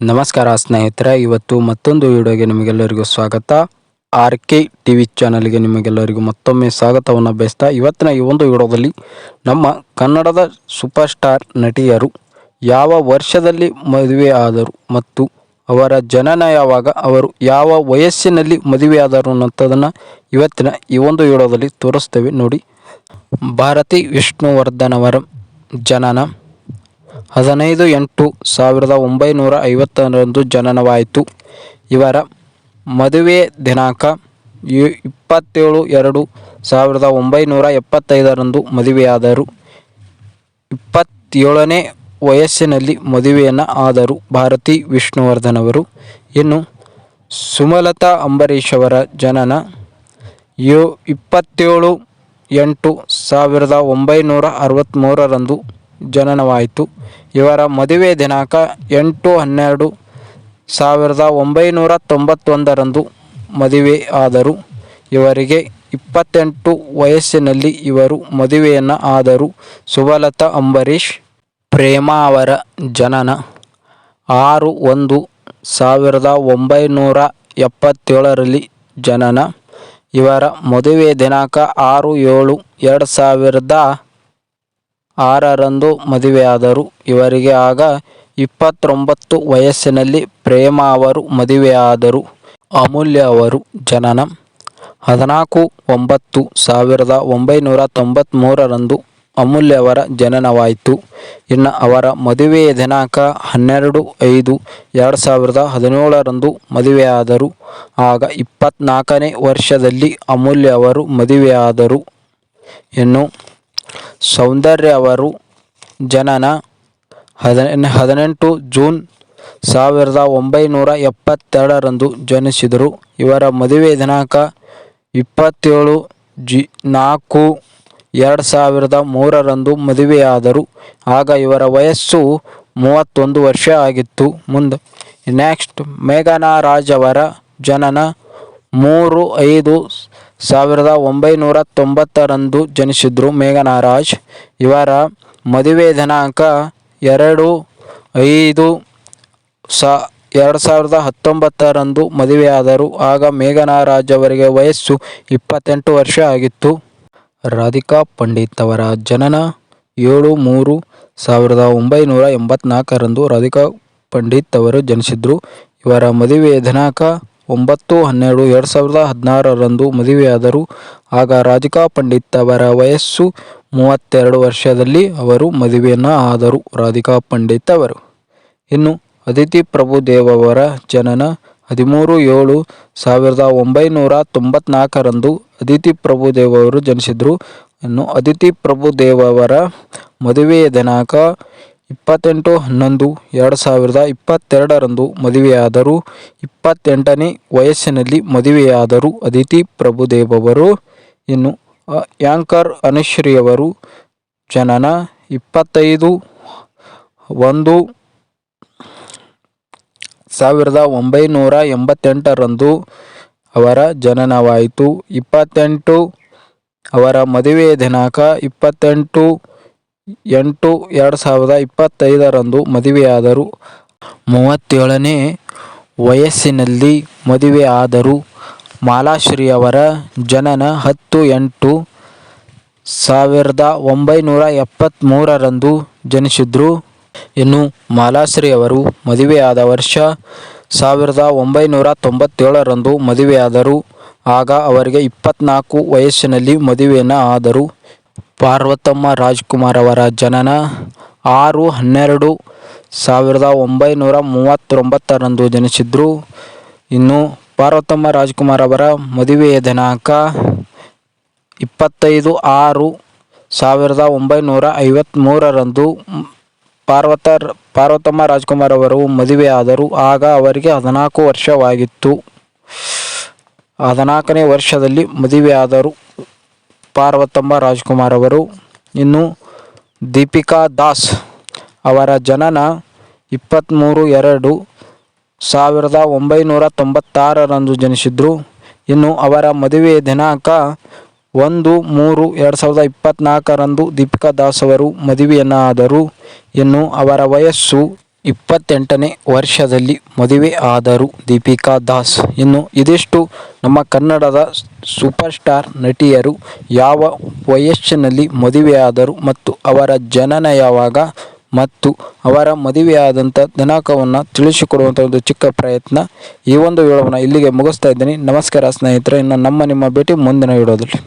ನಮಸ್ಕಾರ ಸ್ನೇಹಿತರೆ, ಇವತ್ತು ಮತ್ತೊಂದು ವಿಡಿಯೋಗೆ ನಿಮಗೆಲ್ಲರಿಗೂ ಸ್ವಾಗತ. RK TV ಚಾನಲ್ಗೆ ನಿಮಗೆಲ್ಲರಿಗೂ ಮತ್ತೊಮ್ಮೆ ಸ್ವಾಗತವನ್ನು ಬಯಸ್ತಾ, ಇವತ್ತಿನ ಈ ಒಂದು ವಿಡಿಯೋದಲ್ಲಿ ನಮ್ಮ ಕನ್ನಡದ ಸೂಪರ್ ಸ್ಟಾರ್ ನಟಿಯರು ಯಾವ ವರ್ಷದಲ್ಲಿ ಮದುವೆ ಆದರು ಮತ್ತು ಅವರ ಜನನ ಯಾವಾಗ, ಅವರು ಯಾವ ವಯಸ್ಸಿನಲ್ಲಿ ಮದುವೆ ಆದರು ಅನ್ನೋಂಥದ್ದನ್ನು ಇವತ್ತಿನ ಈ ಒಂದು ವಿಡಿಯೋದಲ್ಲಿ ತೋರಿಸ್ತೇವೆ ನೋಡಿ. ಭಾರತಿ ವಿಷ್ಣುವರ್ಧನ್ ಅವರ ಜನನ 15/8/1950 ಜನನವಾಯಿತು. ಇವರ ಮದುವೆ ದಿನಾಂಕ 27/2/1975 ಮದುವೆಯಾದರು. 27ನೇ ವಯಸ್ಸಿನಲ್ಲಿ ಮದುವೆಯನ್ನು ಆದರು ಭಾರತಿ ವಿಷ್ಣುವರ್ಧನ್ ಅವರು. ಇನ್ನು ಸುಮಲತಾ ಅಂಬರೀಷ್ ಅವರ ಜನನ 27/8/1963 ಜನನವಾಯಿತು. ಇವರ ಮದುವೆ ದಿನಾಂಕ 8/12/1991 ಮದುವೆ ಆದರು. ಇವರಿಗೆ 28 ವಯಸ್ಸಿನಲ್ಲಿ ಇವರು ಮದುವೆಯನ್ನು ಆದರು. ಸುಮಲತಾ ಅಂಬರೀಷ್. ಪ್ರೇಮಾ ಅವರ ಜನನ 6/1/1977 ಜನನ. ಇವರ ಮದುವೆ ದಿನಾಂಕ 6/7/2006 ಮದುವೆಯಾದರು. ಇವರಿಗೆ ಆಗ 29 ವಯಸ್ಸಿನಲ್ಲಿ ಪ್ರೇಮಾ ಅವರು ಮದುವೆಯಾದರು. ಅಮೂಲ್ಯ ಅವರು ಜನನ 14/9/1993 ಅಮೂಲ್ಯ ಅವರ ಜನನವಾಯಿತು. ಇನ್ನು ಅವರ ಮದುವೆಯ ದಿನಾಂಕ 12/5/2017 ಮದುವೆಯಾದರು. ಆಗ 24ನೇ ವರ್ಷದಲ್ಲಿ ಅಮೂಲ್ಯ ಅವರು ಮದುವೆಯಾದರು. ಇನ್ನು ಸೌಂದರ್ಯ ಅವರು ಜನನ 18 ಜೂನ್ 1972 ಜನಿಸಿದರು. ಇವರ ಮದುವೆ ದಿನಾಂಕ 27/4/2003 ಮದುವೆಯಾದರು. ಆಗ ಇವರ ವಯಸ್ಸು 31 ವರ್ಷ ಆಗಿತ್ತು. ನೆಕ್ಸ್ಟ್ ಮೇಘನಾ ರಾಜ್ ಅವರ ಜನನ 3/5/1990 ಜನಿಸಿದರು. ಮೇಘನಾ ರಾಜ್. ಇವರ ಮದುವೆ ದಿನಾಂಕ 2/5/2019 ಮದುವೆಯಾದರು. ಆಗ ಮೇಘನಾ ರಾಜ್ ಅವರಿಗೆ ವಯಸ್ಸು 28 ವರ್ಷ ಆಗಿತ್ತು. ರಾಧಿಕಾ ಪಂಡಿತ್ ಅವರ ಜನನ 7/3/1984 ರಾಧಿಕಾ ಪಂಡಿತ್ ಅವರು ಜನಿಸಿದರು. ಇವರ ಮದುವೆ ದಿನಾಂಕ 9/12/2016 ಮದುವೆಯಾದರು. ಆಗ ರಾಧಿಕಾ ಪಂಡಿತ್ ಅವರ ವಯಸ್ಸು 32 ವರ್ಷದಲ್ಲಿ ಅವರು ಮದುವೆಯನ್ನು ಆದರು. ರಾಧಿಕಾ ಪಂಡಿತ್ ಅವರು. ಇನ್ನು ಅದಿತಿ ಪ್ರಭುದೇವ್ ಅವರ ಜನನ 13/7/1994 ಅದಿತಿ ಪ್ರಭುದೇವ್ ಅವರು ಜನಿಸಿದರು. ಇನ್ನು ಅದಿತಿ ಪ್ರಭುದೇವ್ ಅವರ ಮದುವೆಯ ದಿನಾಂಕ 28/11/2022 ಮದುವೆಯಾದರು. 28ನೇ ವಯಸ್ಸಿನಲ್ಲಿ ಮದುವೆಯಾದರು ಅದಿತಿ ಪ್ರಭುದೇವ್ ಅವರು. ಇನ್ನು ಆ್ಯಂಕರ್ ಅನುಶ್ರೀ ಅವರು ಜನನ 25/1/1988 ಅವರ ಜನನವಾಯಿತು. 28 ಅವರ ಮದುವೆಯ ದಿನಾಂಕ 28/8/2025 ಮದುವೆಯಾದರು. 37ನೇ ವಯಸ್ಸಿನಲ್ಲಿ ಮದುವೆ ಆದರು. ಮಾಲಾಶ್ರೀ ಅವರ ಜನನ 10/8/1973 ಜನಿಸಿದರು. ಇನ್ನು ಮಾಲಾಶ್ರೀ ಅವರು ಮದುವೆಯಾದ ವರ್ಷ 1997 ಮದುವೆಯಾದರು. ಆಗ ಅವರಿಗೆ 24 ವಯಸ್ಸಿನಲ್ಲಿ ಮದುವೆಯನ್ನು ಆದರು. ಪಾರ್ವತಮ್ಮ ರಾಜ್ಕುಮಾರ್ ಅವರ ಜನನ 6/12/1939 ಜನಿಸಿದರು. ಇನ್ನು ಪಾರ್ವತಮ್ಮ ರಾಜ್ಕುಮಾರ್ ಅವರ ಮದುವೆಯ ದಿನಾಂಕ 25/6/1953 ಪಾರ್ವತಮ್ಮ ರಾಜ್ಕುಮಾರ್ ಅವರು ಮದುವೆಯಾದರು. ಆಗ ಅವರಿಗೆ 14 ವರ್ಷವಾಗಿತ್ತು. 14ನೇ ವರ್ಷದಲ್ಲಿ ಮದುವೆಯಾದರು ಪಾರ್ವತಮ್ಮ ರಾಜ್ಕುಮಾರ್ ಅವರು. ಇನ್ನು ದೀಪಿಕಾ ದಾಸ್ ಅವರ ಜನನ 23/2/1996 ಜನಿಸಿದರು. ಇನ್ನು ಅವರ ಮದುವೆಯ ದಿನಾಂಕ 1/3/2024 ದೀಪಿಕಾ ದಾಸ್ ಅವರು ಮದುವೆಯನ್ನು ಆದರು. ಇನ್ನು ಅವರ ವಯಸ್ಸು 28ನೇ ವರ್ಷದಲ್ಲಿ ಮದುವೆ ಆದರು ದೀಪಿಕಾ ದಾಸ್. ಇನ್ನು ಇದಿಷ್ಟು ನಮ್ಮ ಕನ್ನಡದ ಸೂಪರ್ ಸ್ಟಾರ್ ನಟಿಯರು ಯಾವ ವಯಸ್ಸಿನಲ್ಲಿ ಮದುವೆಯಾದರು ಮತ್ತು ಅವರ ಜನನ ಯಾವಾಗ ಮತ್ತು ಅವರ ಮದುವೆಯಾದಂಥ ದಿನಾಂಕವನ್ನು ತಿಳಿಸಿಕೊಡುವಂಥ ಒಂದು ಚಿಕ್ಕ ಪ್ರಯತ್ನ. ಈ ಒಂದು ವಿಡಿಯೋವನ್ನು ಇಲ್ಲಿಗೆ ಮುಗಿಸ್ತಾ ಇದ್ದೀನಿ. ನಮಸ್ಕಾರ ಸ್ನೇಹಿತರೆ, ಇನ್ನು ನಿಮ್ಮ ಭೇಟಿ ಮುಂದಿನ ವಿಡಿಯೋದಲ್ಲಿ.